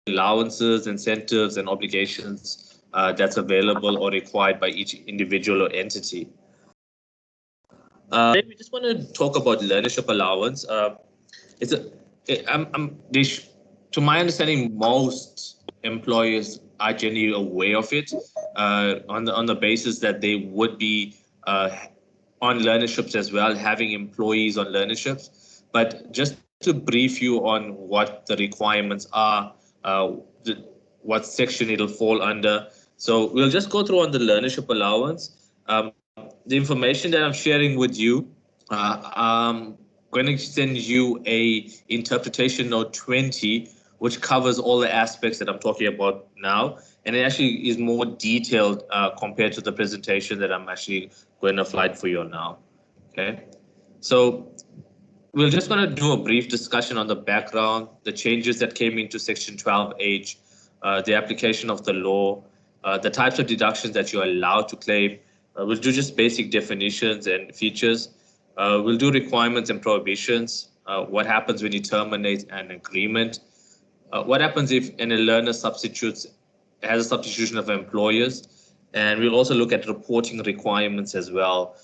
allowances, incentives, and obligations that's available or required by each individual or entity. Then we just want to talk about learnership allowance. It's a, to my understanding, most employers are generally aware of it on the basis that they would be on learnerships as well, having employees on learnerships. But just to brief you on what the requirements are, what section it'll fall under. So we'll just go through on the learnership allowance. The information that I'm sharing with you, I'm going to send you a interpretation note 20, which covers all the aspects that I'm talking about now. And it actually is more detailed compared to the presentation that I'm actually going to slide for you now. Okay, so we're just going to do a brief discussion on the background, the changes that came into Section 12H, the application of the law, the types of deductions that you're allowed to claim. We'll do just basic definitions and features. We'll do requirements and prohibitions. What happens when you terminate an agreement? What happens if a learner has a substitution of employers? And we'll also look at reporting requirements as well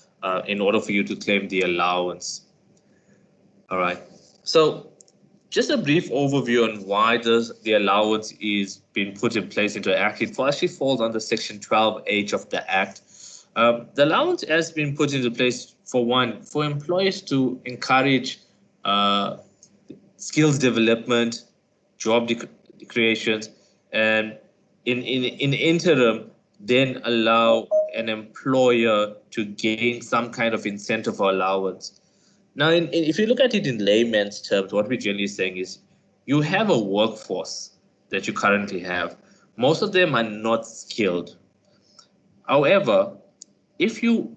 in order for you to claim the allowance. All right. So just a brief overview on why the allowance is being put in place into Act. It actually falls under Section 12H of the Act. The allowance has been put into place for employers to encourage skills development, job creations, and in interim, then allow an employer to gain some kind of incentive or allowance. Now, if you look at it in layman's terms, what we're generally saying is you have a workforce that you currently have. Most of them are not skilled. However, if you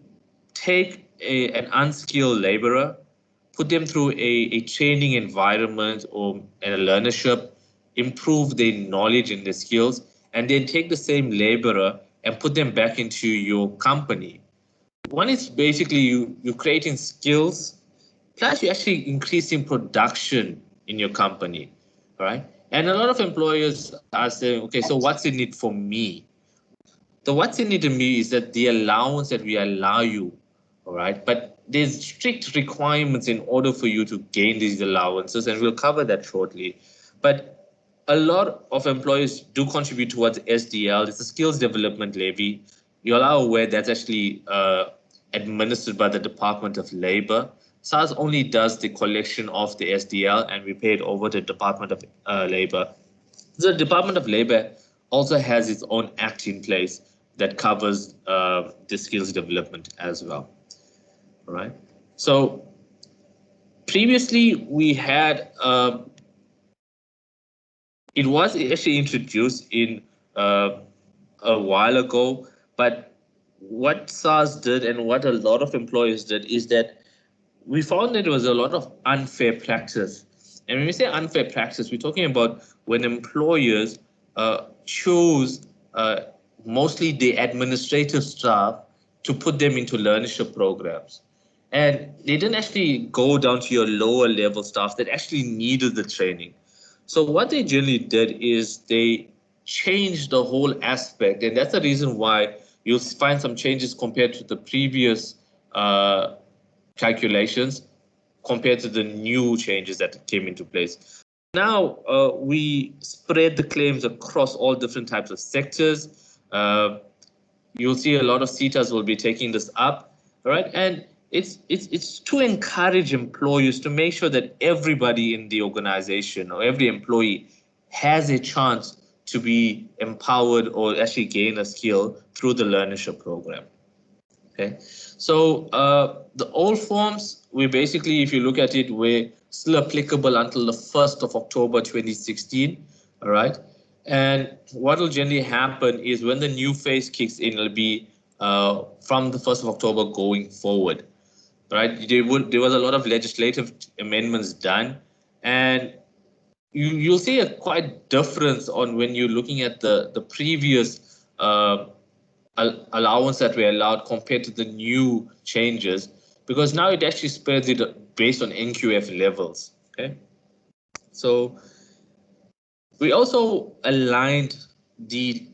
take an unskilled laborer, put them through a training environment or a learnership, improve their knowledge and their skills, and then take the same laborer and put them back into your company. One is basically you're creating skills, plus you're actually increasing production in your company, right? And a lot of employers are saying, okay, so what's in it for me? So what's in it to me is that the allowance that we allow you, all right? But there's strict requirements in order for you to gain these allowances, and we'll cover that shortly. But a lot of employers do contribute towards SDL. It's a skills development levy. You're all aware that's actually administered by the Department of Labor. SARS only does the collection of the SDL, and we pay it over to the Department of Labor. The Department of Labor also has its own act in place that covers the skills development as well. All right. So previously we had it was actually introduced in a while ago, but what SARS did and what a lot of employers did is that we found that there was a lot of unfair practice. And when we say unfair practice, we're talking about when employers choose mostly the administrative staff to put them into learnership programs. And they didn't actually go down to your lower level staff that actually needed the training. So what they generally did is they changed the whole aspect. And that's the reason why you'll find some changes compared to the previous calculations compared to the new changes that came into place. Now we spread the claims across all different types of sectors. You'll see a lot of CETAs will be taking this up, right? And it's to encourage employers to make sure that everybody in the organization or every employee has a chance to be empowered or actually gain a skill through the learnership program. Okay, so the old forms, we basically, if you look at it, were still applicable until the 1st of October 2016, all right? And what will generally happen is when the new phase kicks in, it'll be from the 1st of October going forward, right? There was a lot of legislative amendments done, and you'll see a quite difference on when you're looking at the previous allowance that we allowed compared to the new changes, because now it actually spreads it based on NQF levels. Okay, so We also aligned the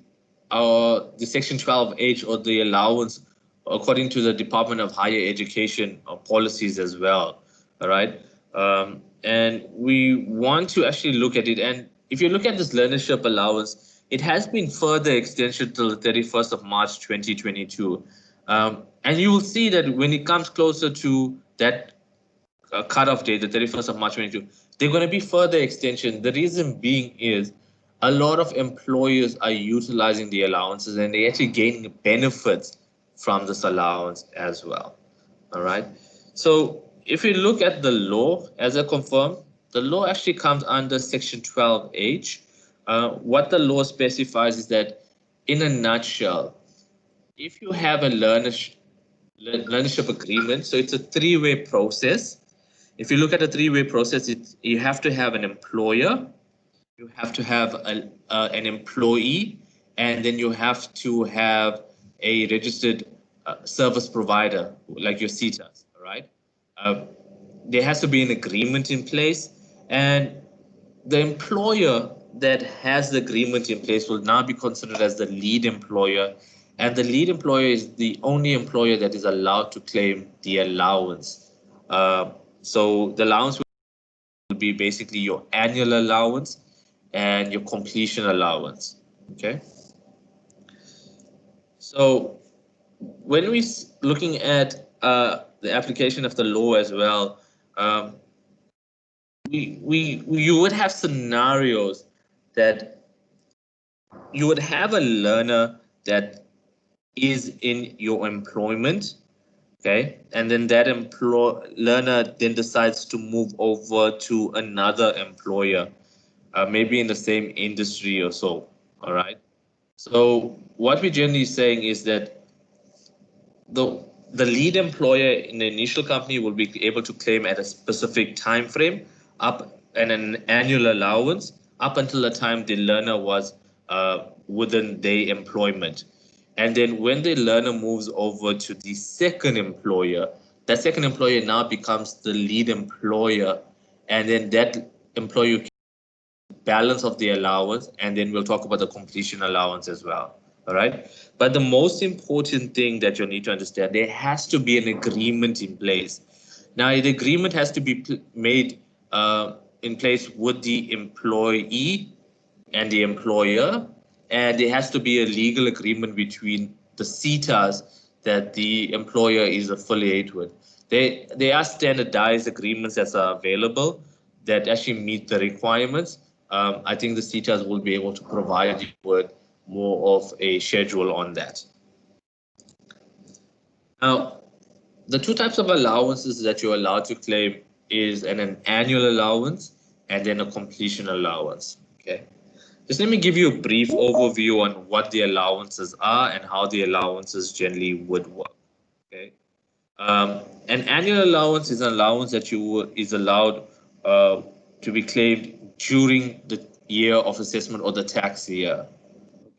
Section 12H, or the allowance, according to the Department of Higher Education policies as well. All right. And we want to actually look at it. And if you look at this learnership allowance, it has been further extension till the 31st of March 2022. And you will see that when it comes closer to that cutoff date, the 31st of March 22, they're going to be further extension. The reason being is a lot of employers are utilizing the allowances and they're actually gaining benefits from this allowance as well. All right. So if you look at the law, as I confirmed, the law actually comes under Section 12H. What the law specifies is that, in a nutshell, if you have a learnership agreement, so it's a three-way process. If you look at a three-way process, you have to have an employer, you have to have an employee, and then you have to have a registered service provider like your SETAs. All right. There has to be an agreement in place, and the employer that has the agreement in place will now be considered as the lead employer, and the lead employer is the only employer that is allowed to claim the allowance. So the allowance will be basically your annual allowance and your completion allowance. Okay. So when we looking at the application of the law as well, you would have scenarios that you would have a learner that is in your employment, okay, and then that learner then decides to move over to another employer, maybe in the same industry or so. All right. So what we're generally saying is that the lead employer in the initial company will be able to claim at a specific time frame up and an annual allowance up until the time the learner was within their employment. And then when the learner moves over to the second employer, that second employer now becomes the lead employer, and then that employer balance of the allowance, and then we'll talk about the completion allowance as well. All right. But the most important thing that you need to understand, there has to be an agreement in place. Now, the agreement has to be made in place with the employee and the employer, and there has to be a legal agreement between the SETAs that the employer is affiliated with. There are standardized agreements that are available that actually meet the requirements. I think the SETAs will be able to provide you with more of a schedule on that. Now, the two types of allowances that you're allowed to claim is an annual allowance and then a completion allowance. Okay. Just let me give you a brief overview on what the allowances are and how the allowances generally would work. Okay. An annual allowance is an allowance that is allowed to be claimed during the year of assessment or the tax year.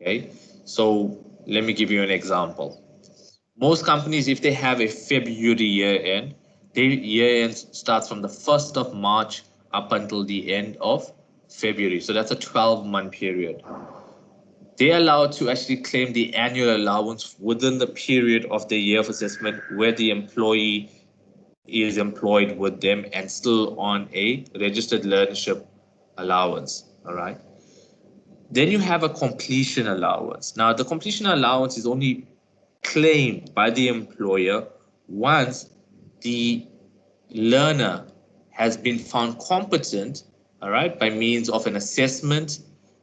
Okay, so let me give you an example. Most companies, if they have a February year end, their year end starts from the 1st of March up until the end of February. So that's a 12-month period. They're allowed to actually claim the annual allowance within the period of the year of assessment where the employee is employed with them and still on a registered learnership allowance. All right. Then you have a completion allowance. Now, the completion allowance is only claimed by the employer once the learner has been found competent, all right, by means of an assessment,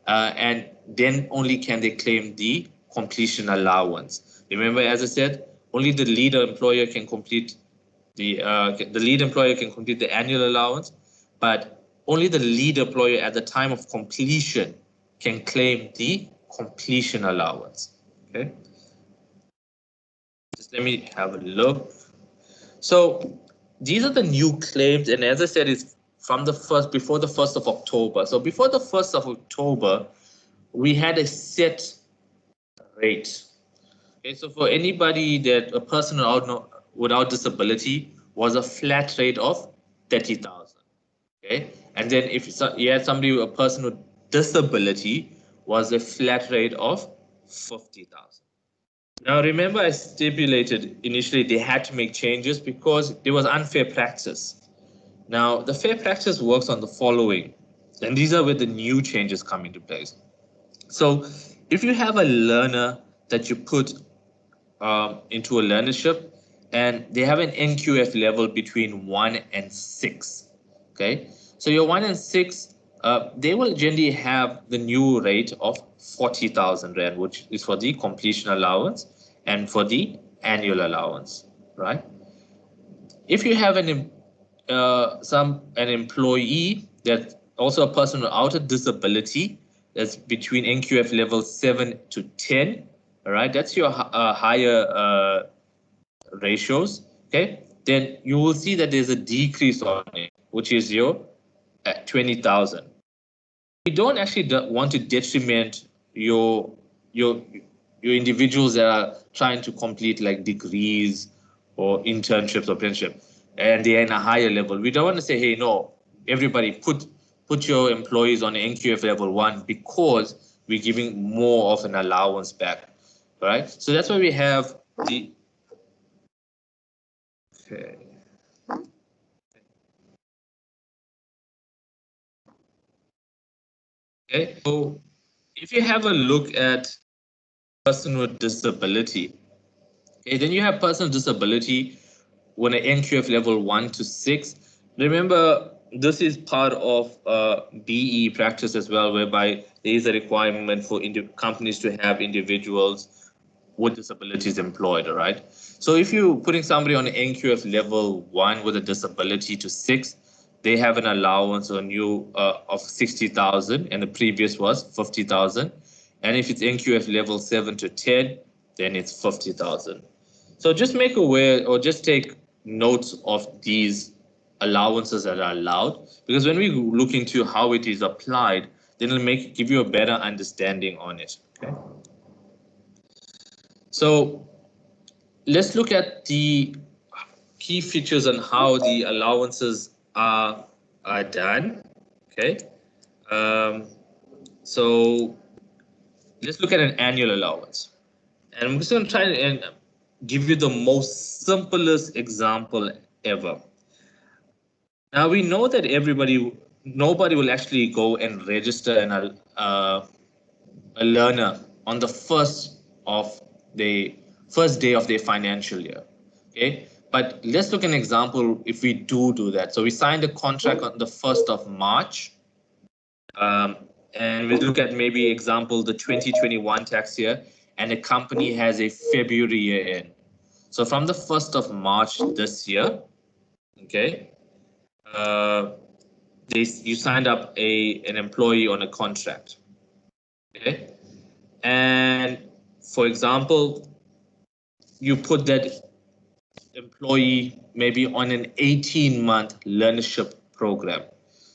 and then only can they claim the completion allowance. Remember, as I said, only the lead employer can complete the lead employer can complete the annual allowance, but only the lead employer at the time of completion can claim the completion allowance. Okay. Just let me have a look. So these are the new claims, and as I said, it's from before the 1st of October. So before the 1st of October, we had a set rate. Okay, so for anybody that a person without disability was a flat rate of 30,000. Okay, and then if you had somebody, a person with disability was a flat rate of 50,000. Now, remember, I stipulated initially they had to make changes because there was unfair practice. Now, the fair practice works on the following, and these are where the new changes come into place. So, if you have a learner that you put into a learnership and they have an NQF level between 1 and 6, okay? So, your 1 and 6, they will generally have the new rate of 40,000 Rand, which is for the completion allowance and for the annual allowance, right? If you have an employee that's also a person without a disability that's between NQF level 7 to 10, all right, that's your higher ratios, okay, then you will see that there's a decrease on it, which is your 20,000. We don't actually want to detriment your individuals that are trying to complete like degrees or internships or apprenticeship, and they're in a higher level. We don't want to say, hey, no, everybody put your employees on NQF level 1 because we're giving more of an allowance back, right? So that's why we have the okay. Okay, so if you have a look at person with disability, okay, then you have person with disability when an NQF level 1 to 6. Remember, this is part of BE practice as well, whereby there is a requirement for companies to have individuals with disabilities employed, all right? So if you're putting somebody on an NQF level 1 with a disability to 6, they have an allowance on you of 60,000, and the previous was 50,000. And if it's NQF level 7 to 10, then it's 50,000. So just make aware or just take notes of these allowances that are allowed, because when we look into how it is applied, then it'll give you a better understanding on it. Okay. So let's look at the key features on how the allowances are done. Okay. So let's look at an annual allowance. And I'm just going to try and give you the most simplest example ever. Now we know that nobody will actually go and register a learner on the first day of their financial year. Okay, but let's look at an example if we do that. So we signed a contract on the 1st of March. And we look at maybe example the 2021 tax year, and the company has a February year end. So from the 1st of March this year, okay, you signed up an employee on a contract, okay, and for example, you put that employee maybe on an 18-month learnership program.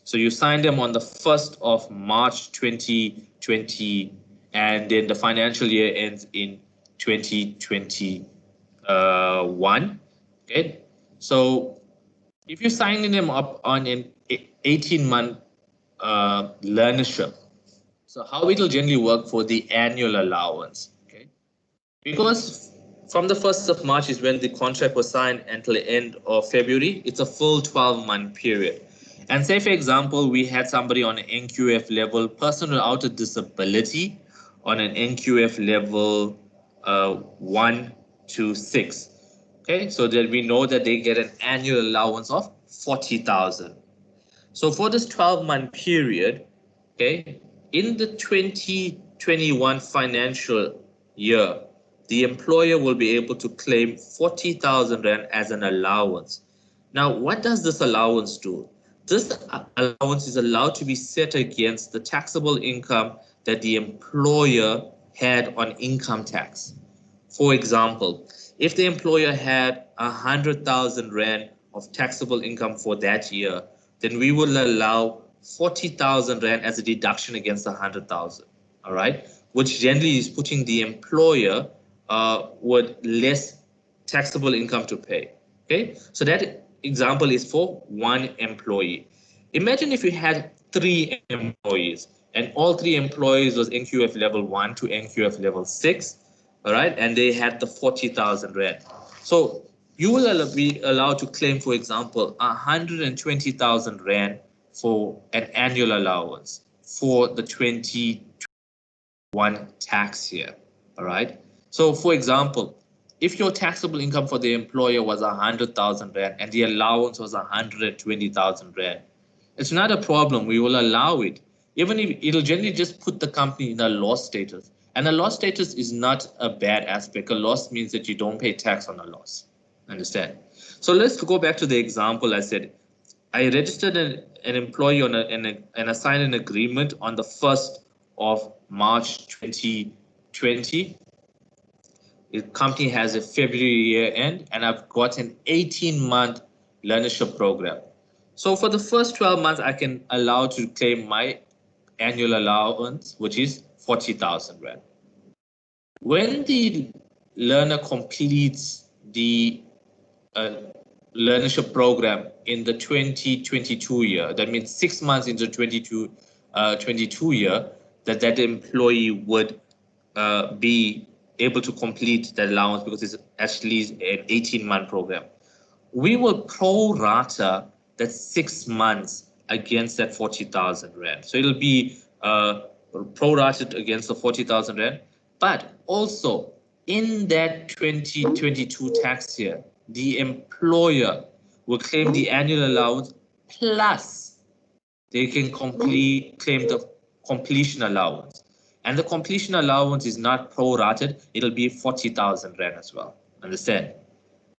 So you signed them on the 1st of March 2020, and then the financial year ends in 2021. Okay, so if you're signing them up on an 18-month learnership, so how it will generally work for the annual allowance, okay? Because from the 1st of March is when the contract was signed until the end of February, it's a full 12-month period. And say, for example, we had somebody on an NQF level, person without a disability, on an NQF level 1 to 6. Okay, so that we know that they get an annual allowance of 40,000. So for this 12-month period, okay, in the 2021 financial year, the employer will be able to claim 40,000 Rand as an allowance. Now, what does this allowance do? This allowance is allowed to be set against the taxable income that the employer had on income tax. For example, if the employer had 100,000 Rand of taxable income for that year, then we will allow 40,000 Rand as a deduction against the 100,000, all right? Which generally is putting the employer with less taxable income to pay, okay? So that example is for one employee. Imagine if you had 3 employees and all three employees was NQF level 1 to NQF level 6, all right, and they had the 40,000 rand. So you will be allowed to claim, for example, 120,000 rand for an annual allowance for the 2021 tax year, all right. So for example, if your taxable income for the employer was 100,000 rand and the allowance was 120,000 rand, it's not a problem. We will allow it. Even if it'll generally just put the company in a loss status. And a loss status is not a bad aspect. A loss means that you don't pay tax on a loss. Understand? So let's go back to the example I said. I registered an employee on and assigned an agreement on the 1st of March 2020. The company has a February year end, and I've got an 18-month learnership program. So for the first 12 months, I can allow to claim my annual allowance, which is 40,000 rand. When the learner completes the learnership program in the 2022 year, that means 6 months into 22 year, that employee would be able to complete that allowance because it's actually an 18-month program. We will pro rata that 6 months against that 40,000 rand. So it'll be prorated against the 40,000 rand. But also in that 2022 tax year, the employer will claim the annual allowance plus they can claim the completion allowance. And the completion allowance is not prorated, it'll be 40,000 rand as well. Understand?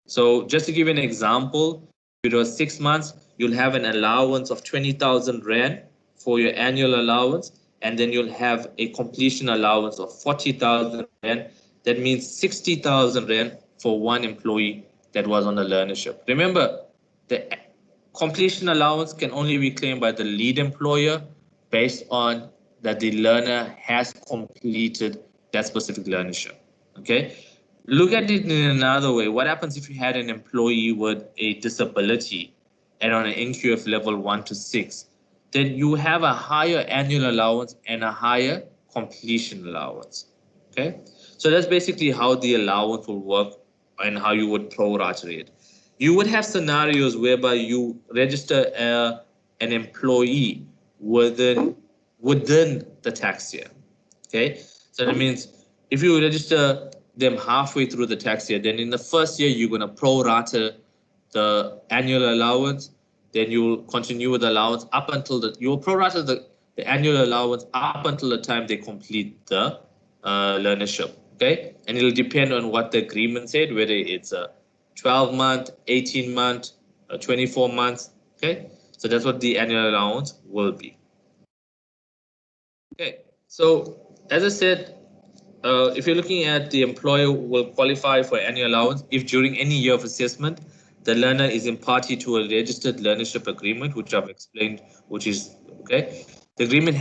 So just to give you an example, if it was 6 months, you'll have an allowance of 20,000 rand for your annual allowance, and then you'll have a completion allowance of 40,000 rand. That means 60,000 rand for one employee that was on the learnership. Remember, the completion allowance can only be claimed by the lead employer based on that the learner has completed that specific learnership. Okay. Look at it in another way. What happens if you had an employee with a disability and on an NQF level 1 to 6? Then you have a higher annual allowance and a higher completion allowance. Okay, so that's basically how the allowance will work and how you would prorate it. You would have scenarios whereby you register an employee within the tax year. Okay, so that means if you register them halfway through the tax year, then in the first year you're going to prorate the annual allowance. Then you'll continue with the allowance up until you'll prorate the annual allowance up until the time they complete the learnership. Okay, and it'll depend on what the agreement said, whether it's a 12-month, 18-month, 24 months. Okay, so that's what the annual allowance will be. Okay, so as I said, if you're looking at the employer will qualify for annual allowance if during any year of assessment the learner is in party to a registered learnership agreement, which I've explained, which is okay. The agreement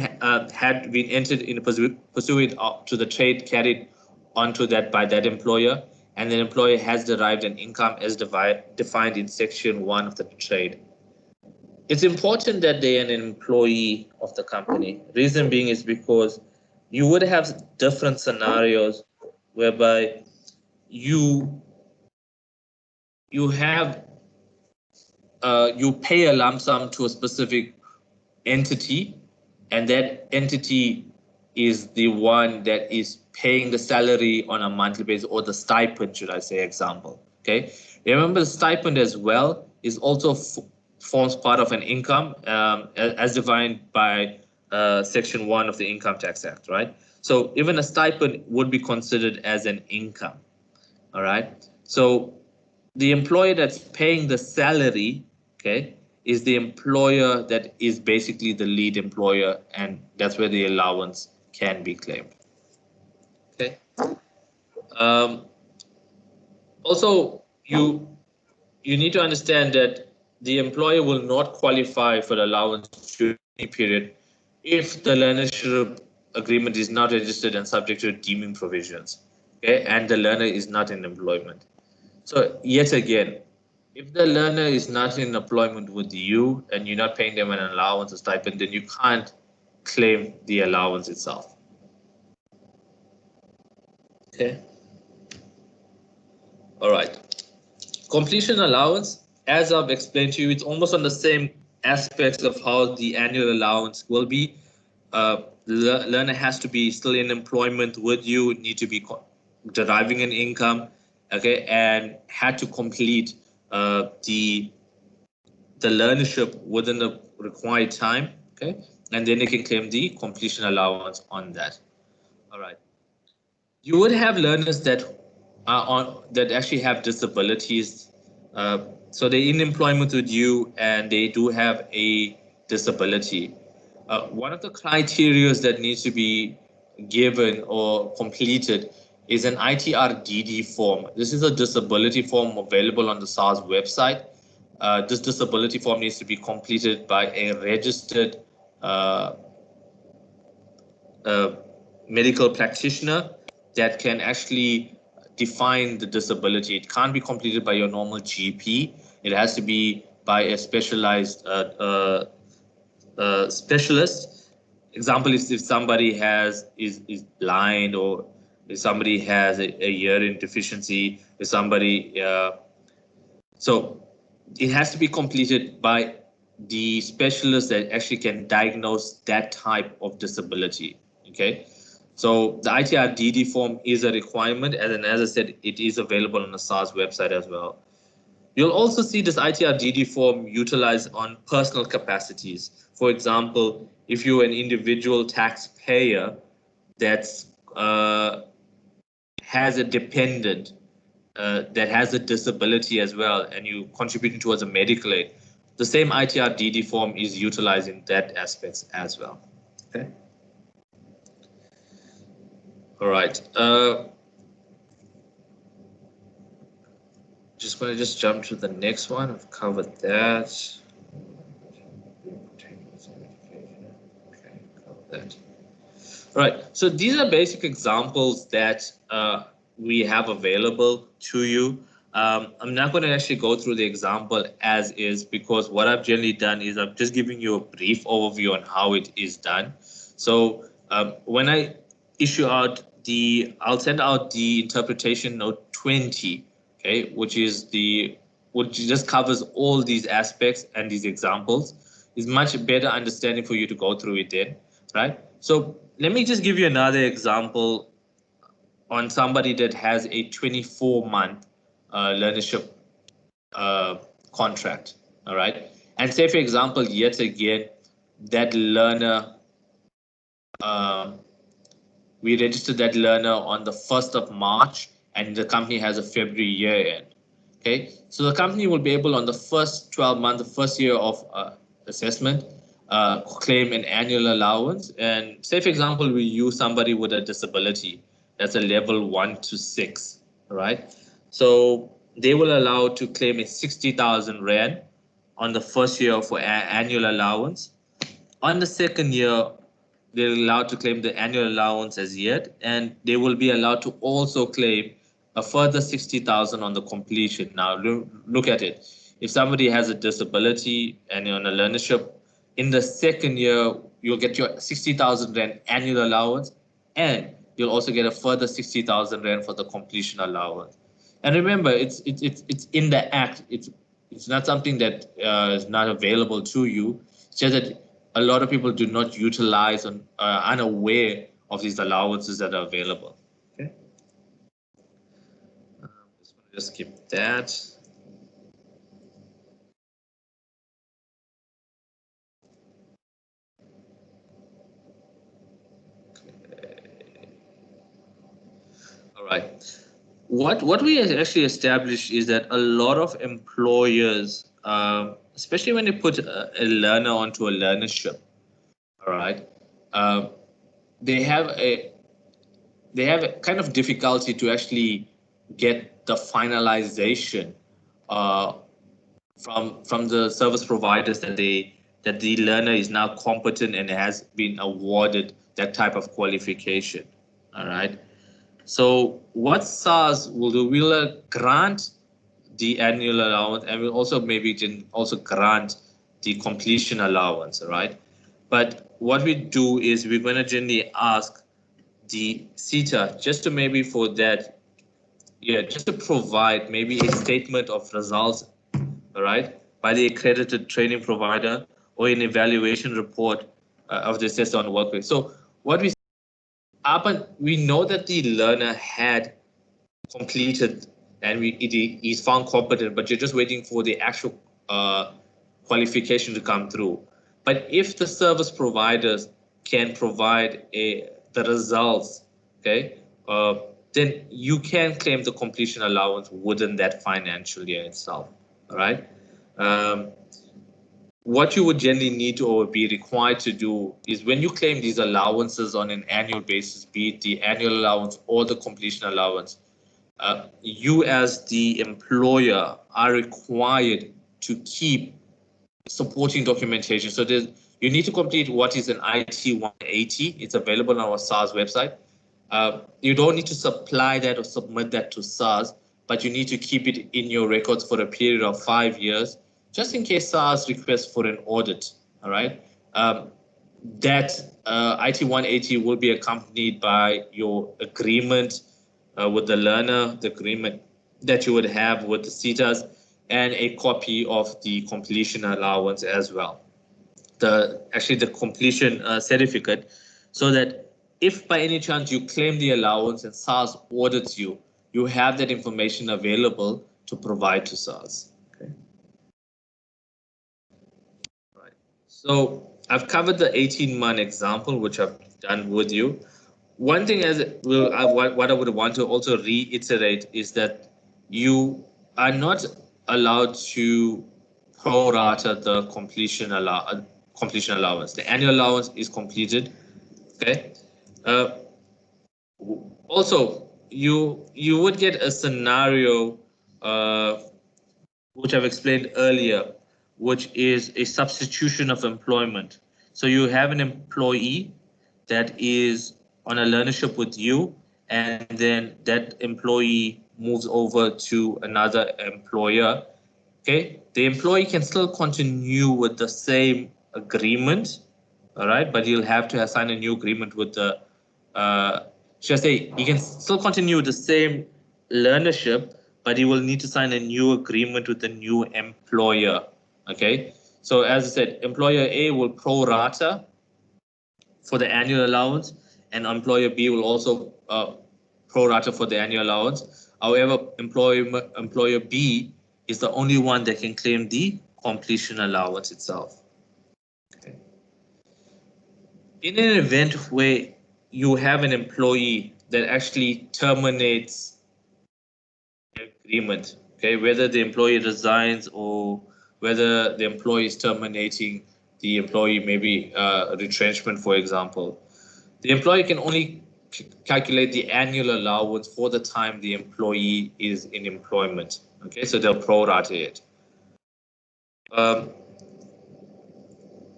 had been entered in pursuant to the trade carried onto that by that employer, and the employer has derived an income as defined in Section 1 of the trade. It's important that they are an employee of the company. Reason being is because you would have different scenarios whereby you have you pay a lump sum to a specific entity, and that entity is the one that is paying the salary on a monthly basis, or the stipend, should I say, example. Okay, remember the stipend as well is also forms part of an income as defined by Section 1 of the Income Tax Act, right? So even a stipend would be considered as an income, all right? So the employer that's paying the salary, okay, is the employer that is basically the lead employer, and that's where the allowance can be claimed. Okay. Also, you need to understand that the employer will not qualify for the allowance during any period if the learnership agreement is not registered and subject to deeming provisions, okay, and the learner is not in employment. So yet again, if the learner is not in employment with you and you're not paying them an allowance or stipend, then you can't claim the allowance itself. Okay. All right. Completion allowance, as I've explained to you, it's almost on the same aspects of how the annual allowance will be. Learner has to be still in employment with you, need to be deriving an income, okay, and had to complete the learnership within the required time, okay, and then they can claim the completion allowance on that. All right. You would have learners that that actually have disabilities. So they're in employment with you and they do have a disability. One of the criteria that needs to be given or completed is an ITR-DD form. This is a disability form available on the SARS website. This disability form needs to be completed by a registered medical practitioner that can actually define the disability. It can't be completed by your normal GP. It has to be by a specialized specialist. Example, if somebody is blind, or if somebody has a hearing deficiency, if somebody so it has to be completed by the specialist that actually can diagnose that type of disability. Okay, so the ITR-DD form is a requirement, and as I said, it is available on the SARS website as well. You'll also see this ITR-DD form utilized on personal capacities. For example, if you're an individual taxpayer that's has a dependent that has a disability as well, and you contributing towards a medical aid, the same ITR-DD form is utilized in that aspects as well. Okay. All right. Just going to jump to the next one. I've covered that. Okay, covered that. All right. So these are basic examples that we have available to you. I'm not going to actually go through the example as is, because what I've generally done is I'm just giving you a brief overview on how it is done. So when I issue out I'll send out the interpretation note 20, okay, which just covers all these aspects and these examples. Is much better understanding for you to go through it then, right? So let me just give you another example on somebody that has a 24-month learnership contract, all right? And say, for example, yet again, that learner, we registered that learner on the 1st of March, and the company has a February year end, okay? So the company will be able, on the first 12 months, the first year of assessment, claim an annual allowance. And say, for example, we use somebody with a disability that's a level 1 to 6, right? So they will allow to claim a 60,000 Rand on the first year for annual allowance. On the second year, they're allowed to claim the annual allowance as yet, and they will be allowed to also claim a further 60,000 on the completion. Now, look at it. If somebody has a disability and you're on a learnership, in the second year, you'll get your 60,000 Rand annual allowance, and you'll also get a further 60,000 Rand for the completion allowance. And remember, it's in the act. It's not something that is not available to you. It's just that a lot of people do not utilize and are unaware of these allowances that are available. Okay. Just skip that. All right. What we actually established is that a lot of employers, especially when they put a learner onto a learnership, all right, they have a kind of difficulty to actually get the finalization from the service providers that the learner is now competent and has been awarded that type of qualification. All right. So what SARS will do, we'll grant the annual allowance, and we'll also maybe also grant the completion allowance, right? But what we do is we're going to generally ask the CETA just to maybe for that, yeah, just to provide maybe a statement of results, all right, by the accredited training provider or an evaluation report of the assessor on workplace. So what we know that the learner had completed and he's found competent, but you're just waiting for the actual qualification to come through. But if the service providers can provide the results, okay, then you can claim the completion allowance within that financial year itself. All right. What you would generally need to or be required to do is when you claim these allowances on an annual basis, be it the annual allowance or the completion allowance, you as the employer are required to keep supporting documentation. So you need to complete what is an IT 180. It's available on our SARS website. You don't need to supply that or submit that to SARS, but you need to keep it in your records for a period of 5 years, just in case SARS requests for an audit. All right. That IT 180 will be accompanied by your agreement with the learner, the agreement that you would have with the CETAs, and a copy of the completion allowance as well. The completion certificate, so that if by any chance you claim the allowance and SARS audits you, you have that information available to provide to SARS. Okay. Right. So I've covered the 18-month example, which I've done with you. One thing what I would want to also reiterate is that you are not allowed to prorata the completion allowance. The annual allowance is completed. Okay. Uh, Also, you would get a scenario which I've explained earlier, which is a substitution of employment. So you have an employee that is on a learnership with you, and then that employee moves over to another employer. Okay, the employee can still continue with the same agreement, all right, but you'll have to sign a new agreement with the should I say, he can still continue the same learnership, but he will need to sign a new agreement with the new employer. Okay. So as I said, employer A will pro rata for the annual allowance, and employer B will also pro rata for the annual allowance. However, employer B is the only one that can claim the completion allowance itself. Okay. In an event where you have an employee that actually terminates the agreement, okay, whether the employee resigns or whether the employee is terminating the employee, maybe retrenchment, for example, the employee can only calculate the annual allowance for the time the employee is in employment. Okay, so they'll prorate it.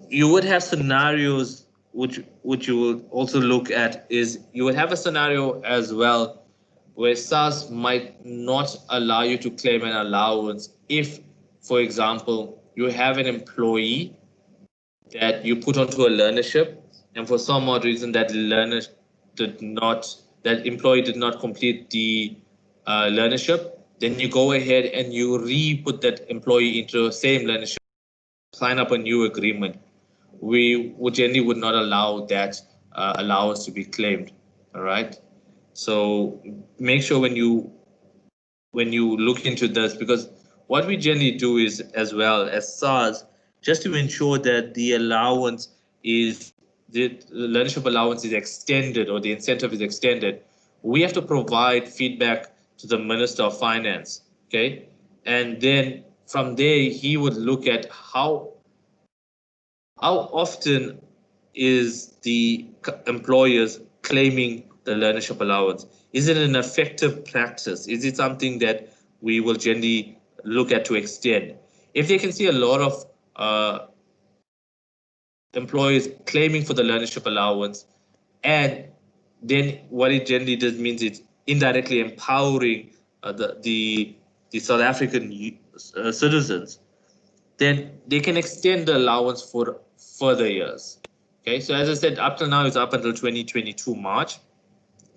You would have scenarios which you will also look at is you would have a scenario as well where SARS might not allow you to claim an allowance if, for example, you have an employee that you put onto a learnership, and for some odd reason that employee did not complete the learnership, then you go ahead and you re-put that employee into the same learnership, sign up a new agreement. We generally would not allow that allowance to be claimed. All right. So make sure when you look into this, because what we generally do is, as well as SARS, just to ensure that the allowance is the learnership allowance is extended or the incentive is extended, we have to provide feedback to the Minister of Finance. Okay, and then from there he would look at how often is the employers claiming the learnership allowance? Is it an effective practice? Is it something that we will generally look at to extend? If they can see a lot of employees claiming for the learnership allowance, and then what it generally does means it's indirectly empowering the South African citizens, then they can extend the allowance for further years. Okay, so as I said, up till now it's up until 2022 March,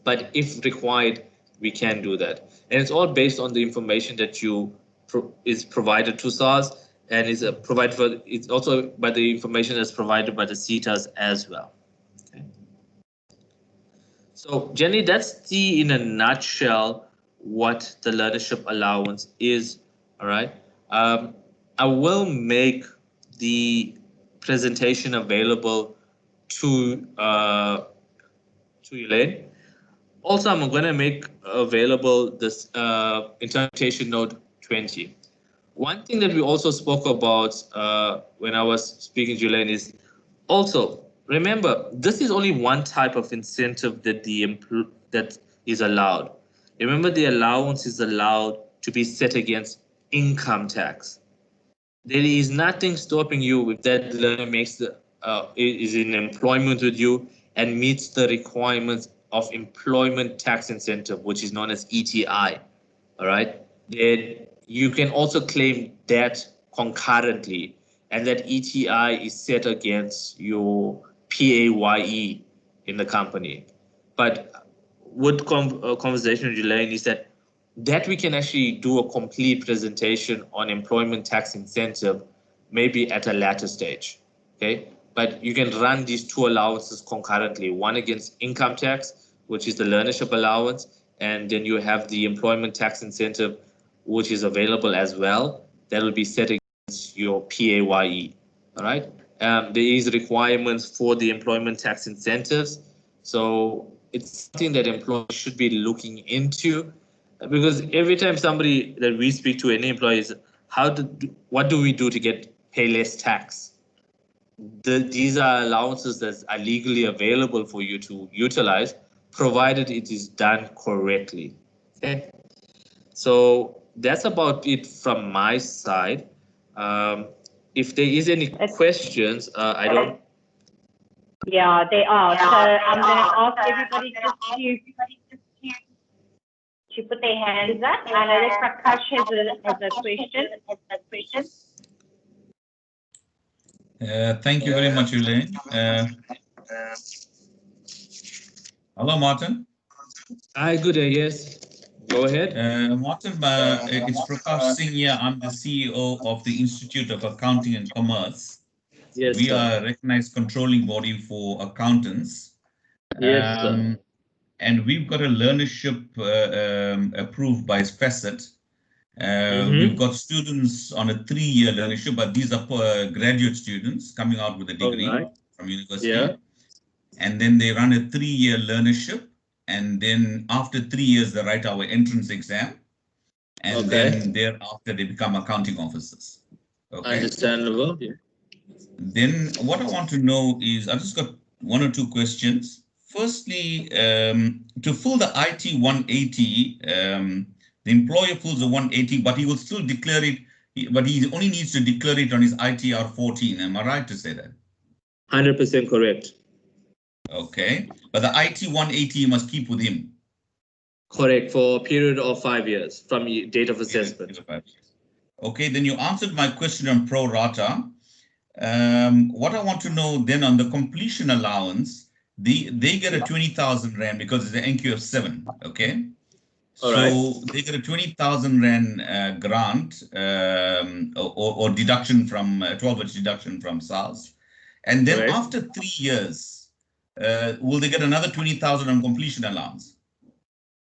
but if required, we can do that. And it's all based on the information that is provided to SARS and is provided for. It's also by the information that's provided by the CETAs as well. Okay. So Jenny, that's in a nutshell what the learnership allowance is. All right. I will make the presentation available to Elaine. Also, I'm going to make available this interpretation note 20. One thing that we also spoke about when I was speaking to Elaine is also, remember, this is only one type of incentive that that is allowed. Remember, the allowance is allowed to be set against income tax. There is nothing stopping you if that learner is in employment with you and meets the requirements of employment tax incentive, which is known as ETI. All right. Then you can also claim that concurrently, and that ETI is set against your PAYE in the company. But with conversation with Elaine is that we can actually do a complete presentation on employment tax incentive, maybe at a later stage. Okay, but you can run these two allowances concurrently, one against income tax, which is the learnership allowance, and then you have the employment tax incentive, which is available as well. That will be set against your PAYE. All right. There is requirements for the employment tax incentives. So it's something that employers should be looking into, because every time somebody that we speak to, any employees, what do we do to pay less tax? These are allowances that are legally available for you to utilize, provided it is done correctly. Okay, so that's about it from my side. If there is any questions, I don't. Yeah, they are. So I'm going to ask everybody just to put their hands up. I know that Prakash has a question. Thank you very much, Elaine. Hello, Martin. Hi, good day. Yes, go ahead. Martin, it's Prakash Singh here. I'm the CEO of the Institute of Accounting and Commerce. Yes, we sir. are a recognized controlling body for accountants. Yes, sir. And we've got a learnership approved by FECIT. We've got students on a 3-year learnership, but these are graduate students coming out with a degree from university. Yeah. And then they run a 3-year learnership. And then after 3 years, they write our entrance exam. And then thereafter, they become accounting officers. Okay. Understandable. Yeah. Then what I want to know is, I've just got 1 or 2 questions. Firstly, to fill the IT 180, the employer fills the 180, but he will still declare it, but he only needs to declare it on his ITR 14. Am I right to say that? 100% correct. Okay, but the IT 180 must keep with him. Correct, for a period of 5 years from date of assessment. Okay, then you answered my question on pro rata. What I want to know then on the completion allowance, they get a 20,000 Rand because it's an NQ of 7, okay? So they get a 20,000 Rand grant or deduction from 12-month deduction from SARS. And then after 3 years, will they get another 20,000 on completion allowance?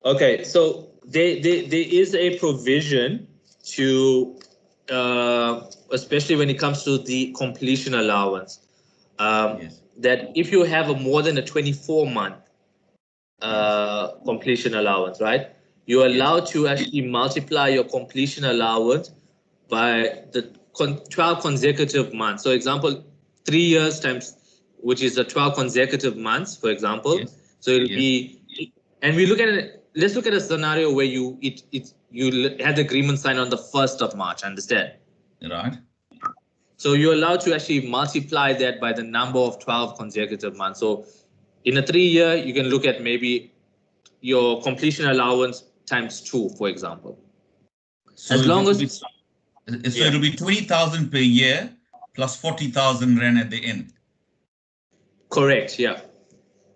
Okay, so there is a provision to, especially when it comes to the completion allowance, that if you have more than a 24-month completion allowance, right? You're allowed to actually multiply your completion allowance by the 12 consecutive months. So example, 3 years times, which is the 12 consecutive months, for example. So it'll be, and we look at it, let's look at a scenario where you had the agreement signed on the 1st of March, understand? Right. So you're allowed to actually multiply that by the number of 12 consecutive months. So in a 3-year, you can look at maybe your completion allowance times 2, for example. So as long as it'll be 20,000 per year plus 40,000 Rand at the end. Correct. Yeah.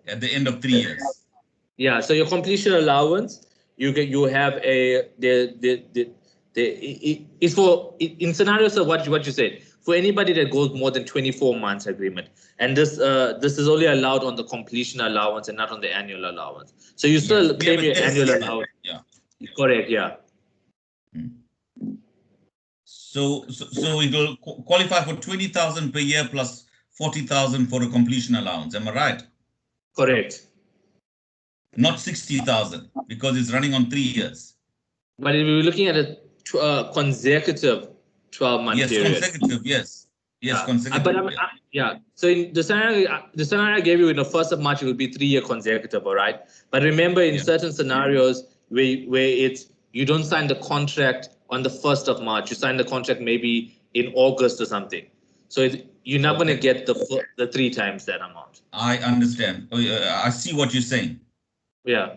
at the end of 3 years. Yeah. So your completion allowance, you have a it's for in scenarios of what you said, for anybody that goes more than 24 months agreement, and this is only allowed on the completion allowance and not on the annual allowance. So you still Yes, we claim have a your test. annual allowance. Yeah. Correct. Yeah. So it will qualify for 20,000 per year plus 40,000 for a completion allowance. Am I right? Correct. Not 60,000 because it's running on 3 years. But if we're looking at a consecutive 12-month Yes, period. consecutive. Yes, yes, consecutive. But yeah. So in the scenario I gave you in the 1st of March, it will be 3-year consecutive, all right? But remember, in certain scenarios where it's you don't sign the contract on the 1st of March, you sign the contract maybe in August or something. So you're not going to get the 3 times that amount. I understand. I see what you're saying. Yeah.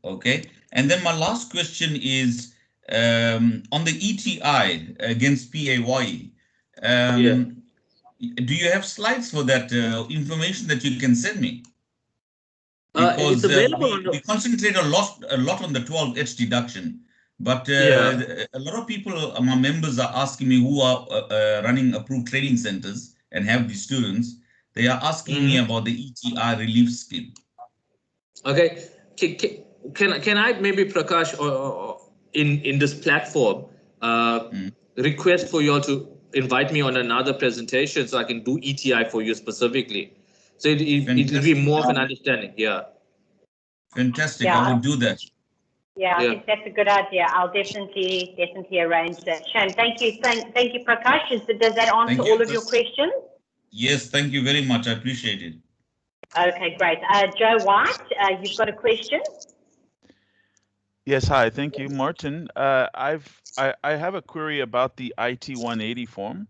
Okay. And then my last question is on the ETI against PAYE. Do you have slides for that information that you can send me? Because it's available we concentrate a lot on the 12H deduction, but a lot of people, my members are asking me who are running approved training centers and have these students. They are asking me about the ETI relief scheme. Okay. Can I maybe, Prakash, or in this platform, request for you all to invite me on another presentation so I can do ETI for you specifically. So it'll be more of an understanding. Yeah. Fantastic. I will do that. Yeah, I think that's a good idea. I'll definitely arrange that. Shane, thank you, Prakash. Does that answer all of your questions? Yes, thank you very much. I appreciate it. Okay, great. Joe White, you've got a question? Yes, hi. Thank you, Martin. I have a query about the IT 180 form.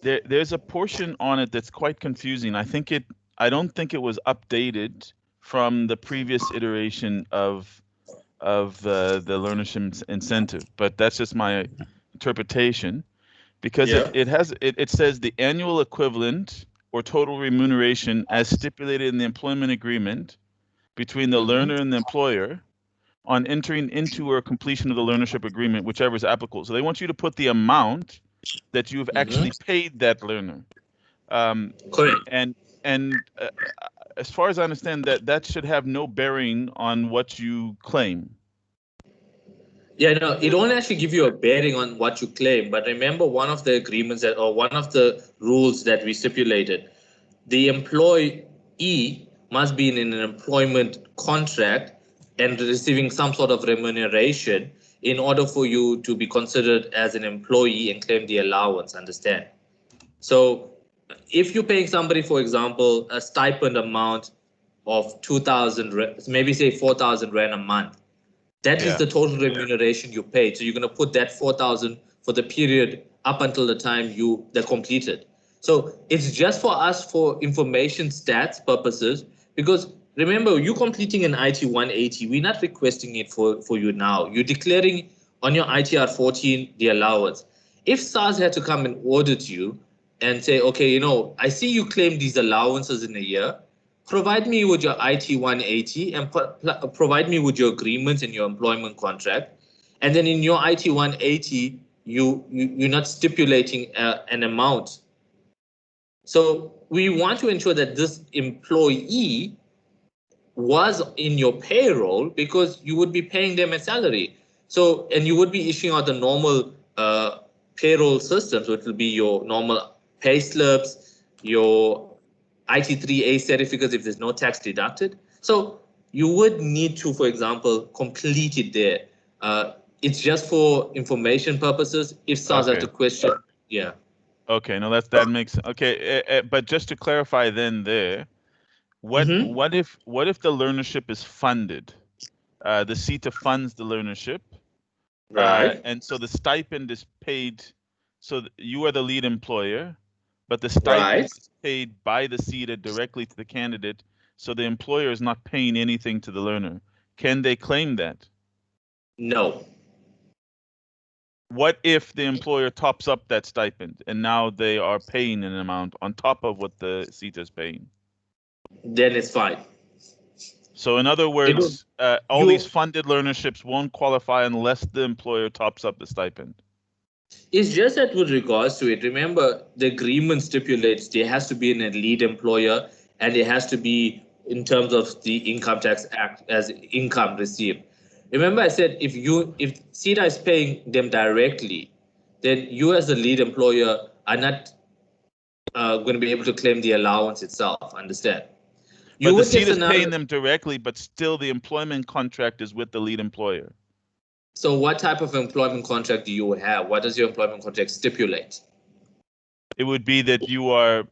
There's a portion on it that's quite confusing. I don't think it was updated from the previous iteration of the learnership incentive, but that's just my interpretation, because it says the annual equivalent or total remuneration as stipulated in the employment agreement between the learner and the employer on entering into or completion of the learnership agreement, whichever is applicable. So they want you to put the amount that you've actually paid that learner. Correct. And as far as I understand, that should have no bearing on what you claim. Yeah, no, it won't actually give you a bearing on what you claim. But remember, one of the agreements or one of the rules that we stipulated, the employee must be in an employment contract and receiving some sort of remuneration in order for you to be considered as an employee and claim the allowance, understand? So if you're paying somebody, for example, a stipend amount of 2,000, maybe say 4,000 Rand a month, that is the total remuneration you paid. So you're going to put that 4,000 for the period up until the time they're completed. So it's just for us for information stats purposes, because remember, you're completing an IT 180. We're not requesting it for you now. You're declaring on your ITR 14 the allowance. If SARS had to come and audit you and say, okay, I see you claim these allowances in a year, provide me with your IT 180 and provide me with your agreements and your employment contract. And then in your IT 180, you're not stipulating an amount. So we want to ensure that this employee was in your payroll because you would be paying them a salary. So, and you would be issuing out the normal payroll system. So it will be your normal pay slips, your IT3A certificates if there's no tax deducted. So you would need to, for example, complete it there. It's just for information purposes. If SARS has a question, Okay, no, that makes okay. But just to clarify, then what if the learnership is funded? The CETA funds the learnership, right? And so the stipend is paid. So you are the lead employer, but the stipend is paid by the CETA directly to the candidate. So the employer is not paying anything to the learner. Can they claim that? No. what if the employer tops up that stipend and now they are paying an amount on top of what the SETA is paying? Then it's fine. So in other words, all you- these funded learnerships won't qualify unless the employer tops up the stipend. It's just that with regards to it, remember the agreement stipulates there has to be an lead employer and it has to be in terms of the Income Tax Act as income received. Remember I said if SETA is paying them directly, then you as the lead employer are not going to be able to claim the allowance itself, understand? But the SETA is paying them directly, but still the employment contract is with the lead employer. So what type of employment contract do you have? What does your employment contract stipulate? It would be that you are,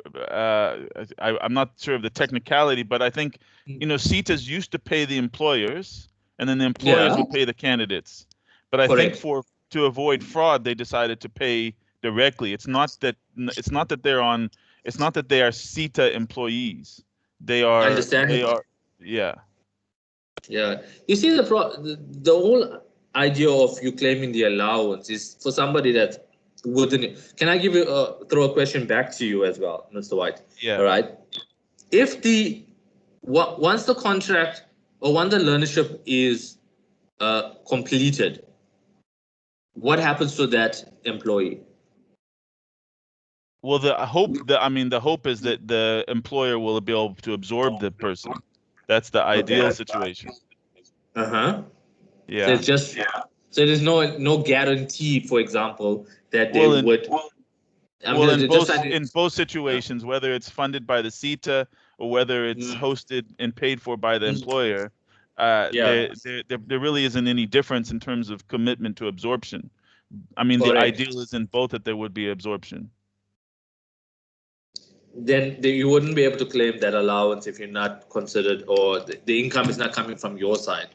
I'm not sure of the technicality, but I think, SETAs used to pay the employers and then the employers would pay the candidates. But I think to avoid fraud, they decided to pay directly. It's not that they are SETA employees. They are, yeah. Yeah. You see, the whole idea of you claiming the allowance is for somebody that wouldn't. Can I throw a question back to you as well, Mr. White? Yeah. All right. If once the contract or once the learnership is completed, what happens to that employee? Well, the hope is that the employer will be able to absorb the person. That's the ideal situation. Yeah. So there's no guarantee, for example, that they would. In both situations, whether it's funded by the SETA or whether it's hosted and paid for by the employer, there really isn't any difference in terms of commitment to absorption. I mean, the ideal is in both that there would be absorption. Then you wouldn't be able to claim that allowance if you're not considered, or the income is not coming from your side.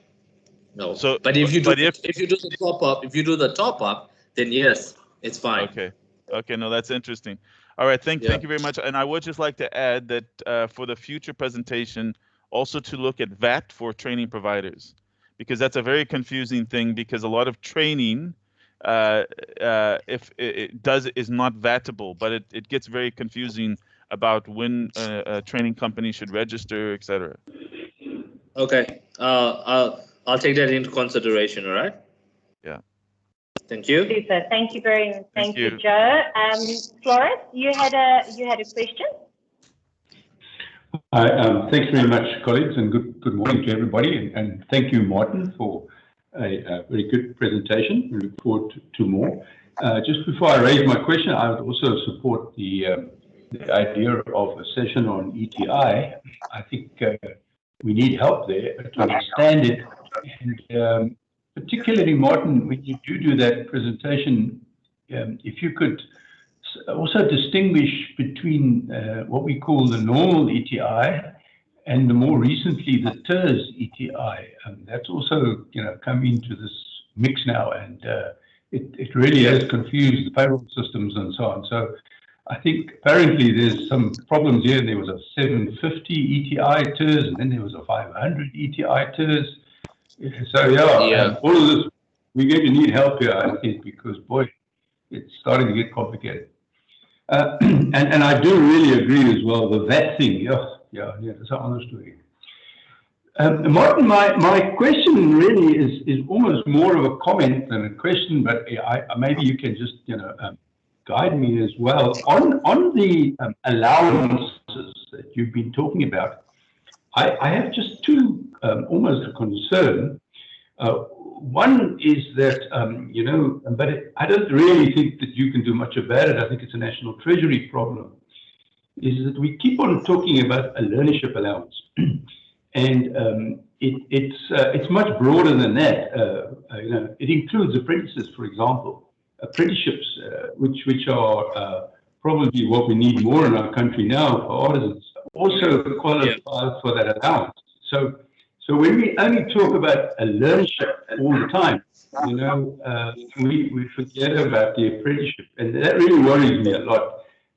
No. So, but if you do the top up, then yes, it's fine. Okay. No, that's interesting. All right. Thank you very much. And I would just like to add that for the future presentation, also to look at VAT for training providers, because that's a very confusing thing, because a lot of training if it is not VATable, but it gets very confusing about when a training company should register, etc. Okay, I'll take that into consideration. All right. Yeah. Thank you. Super. Thank you very much. Thank you, Joe. Flores, you had a question. Thanks very much, colleagues, and good morning to everybody. And thank you, Martin, for a very good presentation. We look forward to more. Just before I raise my question, I would also support the idea of a session on ETI. I think we need help there to understand it. And particularly, Martin, when you do that presentation, if you could also distinguish between what we call the normal ETI and the more recently the TERS ETI. That's also come into this mix now, and it really has confused the payroll systems and so on. So I think apparently there's some problems here. There was a 750 ETI TERS, and then there was a 500 ETI TERS. So all of this, we're going to need help here, I think, because boy, it's starting to get complicated. And I do really agree as well, the VAT thing. Yeah, that's an honest story. Martin, my question really is almost more of a comment than a question, but maybe you can just guide me as well on the allowances that you've been talking about. I have just two almost a concern. One is that but I don't really think that you can do much about it. I think it's a national treasury problem. Is that we keep on talking about a learnership allowance, and it's much broader than that. It includes apprentices, for example, apprenticeships, which are probably what we need more in our country now for artisans, also qualify for that allowance. So when we only talk about a learnership all the time, we forget about the apprenticeship, and that really worries me a lot.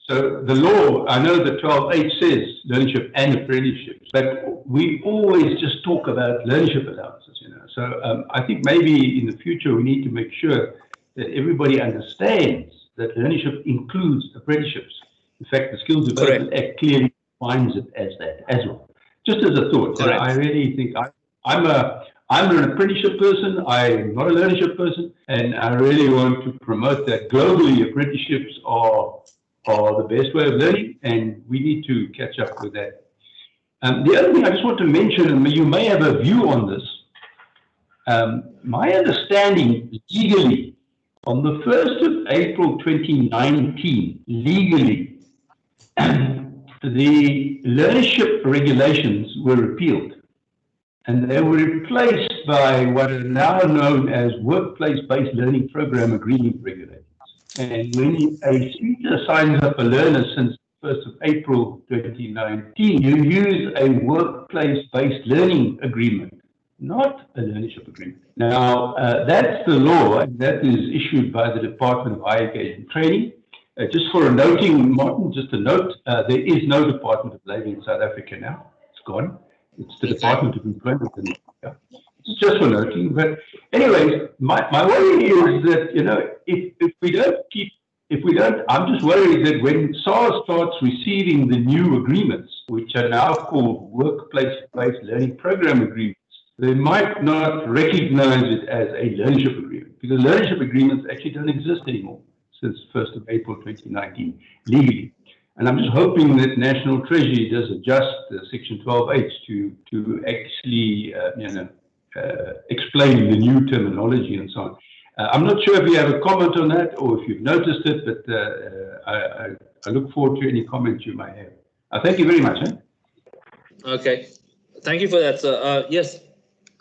So the law, I know that 12.8 says learnership and apprenticeship, but we always just talk about learnership allowances, So I think maybe in the future we need to make sure that everybody understands that learnership includes apprenticeships. In fact, the Skills Development Act clearly defines it as that as well. Just as a thought, you know, I really think I'm an apprenticeship person. I'm not a learnership person, and I really want to promote that globally. Apprenticeships are the best way of learning, and we need to catch up with that. The other thing I just want to mention, and you may have a view on this. My understanding legally, on the 1st of April 2019, legally, the learnership regulations were repealed, and they were replaced by what are now known as workplace-based learning program agreement regulations. And when a teacher signs up a learner since 1st of April 2019, you use a workplace-based learning agreement, not a learnership agreement. Now, that's the law, and that is issued by the Department of Higher Education and Training. Just for a noting, Martin, just a note, there is no Department of Labour in South Africa now. It's gone. It's the Department of Employment. Yeah. Just for noting. But anyways, my worry is that, you know, I'm just worried that when SARS starts receiving the new agreements, which are now called workplace-based learning program agreements, they might not recognize it as a learnership agreement, because learnership agreements actually don't exist anymore since 1st of April 2019 legally. And I'm just hoping that National Treasury does adjust Section 12H to actually explain the new terminology and so on. I'm not sure if you have a comment on that or if you've noticed it, but I look forward to any comments you might have. Thank you very much. Okay, thank you for that, sir. Yes,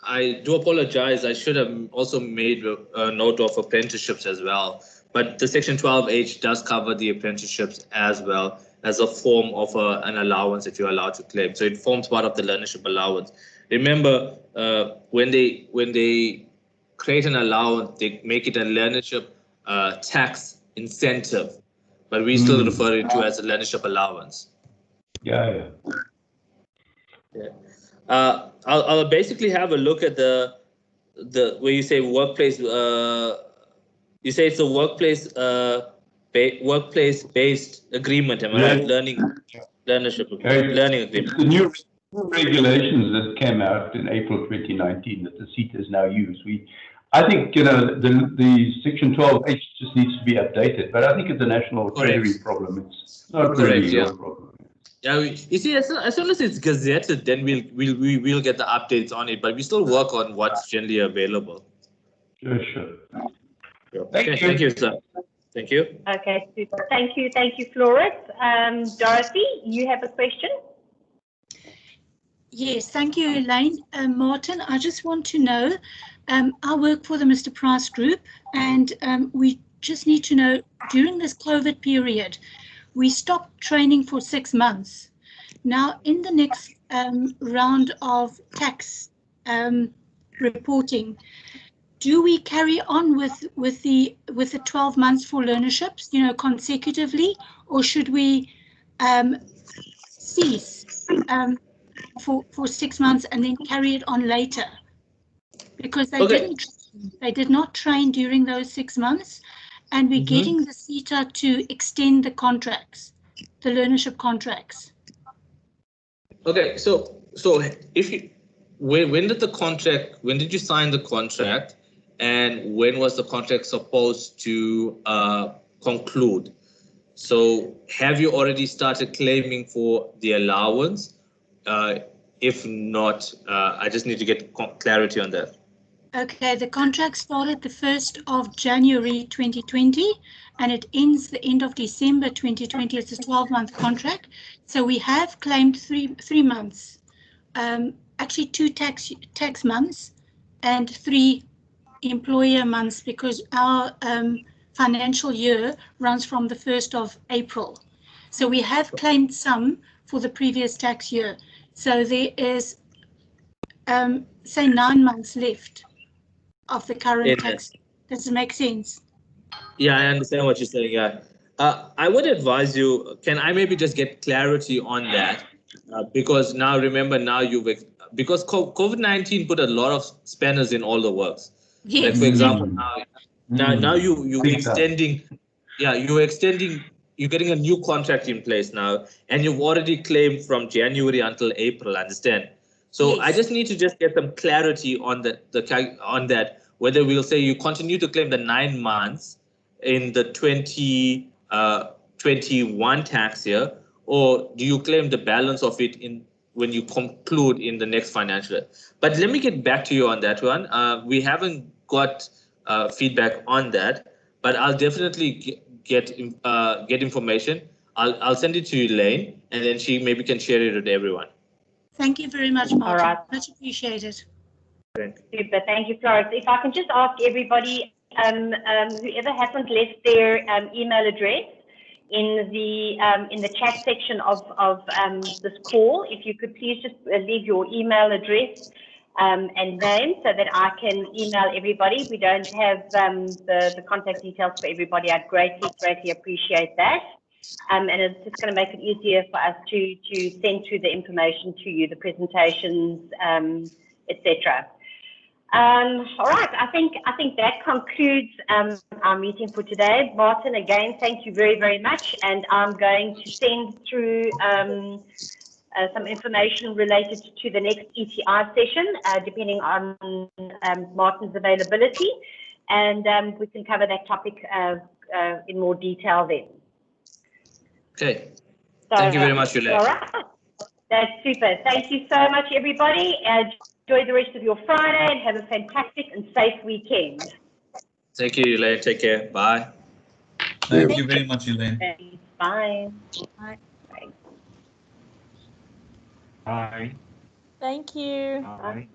I do apologize. I should have also made a note of apprenticeships as well. But the Section 12H does cover the apprenticeships as well as a form of an allowance that you're allowed to claim. So it forms part of the learnership allowance. Remember, when they create an allowance, they make it a learnership tax incentive, but we still refer it to as a learnership allowance. Yeah. I'll basically have a look at the where you say workplace. You say it's a workplace workplace-based agreement, am I right? Learning agreement. It's the new regulations that came out in April 2019 that the CETAs now use. I think, you know, the Section 12H just needs to be updated, but I think it's a National Treasury problem. It's not really your problem. Yeah, you see, as soon as it's gazetted, then we'll get the updates on it, but we still work on what's generally available. Sure. Thank you, sir. Thank you. Okay, super. Thank you, Floris. Dorothy, you have a question? Yes, thank you, Elaine. Martin, I just want to know, I work for the Mr. Price Group, and we just need to know, during this COVID period, we stopped training for 6 months. Now, in the next round of tax reporting, do we carry on with the 12 months for learnerships, you know, consecutively, or should we cease for 6 months and then carry it on later? Because they did not train during those 6 months, and we're getting the CETA to extend the contracts, the learnership contracts. Okay, so if you when did you sign the contract? And when was the contract supposed to conclude? So have you already started claiming for the allowance? If not, I just need to get clarity on that. Okay, the contract started the 1st of January 2020 and it ends the end of December 2020. It's a 12-month contract. So we have claimed three months, actually 2 tax months and 3 employer months, because our financial year runs from the 1st of April. So we have claimed some for the previous tax year. So there is, say, 9 months left of the current tax. Does it make sense? Yeah, I understand what you're saying. Yeah, I would advise you, can I maybe just get clarity on that? Because now, remember, because COVID-19 put a lot of spanners in all the works. Yes. Like, for example, now Now you Big time. extending, you're getting a new contract in place now, and you've already claimed from January until April. Understand? So I Yes. just need to just get some clarity on on that, whether we'll say you continue to claim the 9 months in the 2021 tax year, or do you claim the balance of it in when you conclude in the next financial year? But let me get back to you on that one. We haven't got feedback on that, but I'll definitely get information. I'll send it to Elaine, and then she maybe can share it with everyone. Thank you very much, Martin. All right. Much appreciated. Super. Thank you, Florence. If I can just ask everybody, whoever hasn't left their email address in the chat section of this call, if you could please just leave your email address and name so that I can email everybody. We don't have the contact details for everybody. I'd greatly appreciate that. And it's just going to make it easier for us to send through the information to you, the presentations, etc. All right, I think that concludes our meeting for today. Martin, again, thank you very much, and I'm going to send through some information related to the next ETI session, depending on Martin's availability, and we can cover that topic in more detail then. Okay. So, thank you very much, Elaine. All right, that's super. Thank you so much, everybody. Enjoy the rest of your Friday and have a fantastic and safe weekend. Thank you, Elaine. Take care. Bye. Thank you very much, Elaine. Bye. Bye. Bye. Bye. Thank you. Bye.